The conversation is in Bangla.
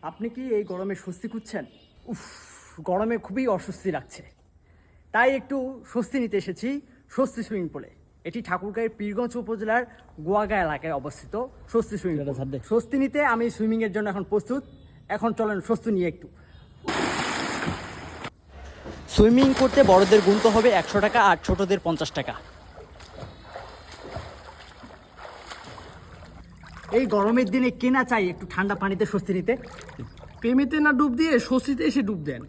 আপনি কি এই গরমে স্বস্তি খুঁজছেন? উফ, গরমে খুবই অস্বস্তি লাগছে, তাই একটু স্বস্তি নিতে এসেছি স্বস্তি সুইমিং পুলে। এটি ঠাকুরগাঁয়ের পীরগঞ্জ উপজেলার গোয়াগা এলাকায় অবস্থিত স্বস্তি সুইমিং পুল। স্বস্তি নিতে আমি সুইমিংয়ের জন্য এখন প্রস্তুত। এখন চলেন স্বস্তি নিয়ে একটু। সুইমিং করতে বড়দের গুনতে হবে 100 টাকা আর ছোটদের 50 টাকা। এই গরমের দিনে কেনা চাই একটু ঠান্ডা পানিতে স্বস্তি নিতে। প্রেমেতে না ডুব দিয়ে স্বস্তিতে এসে ডুব দেন।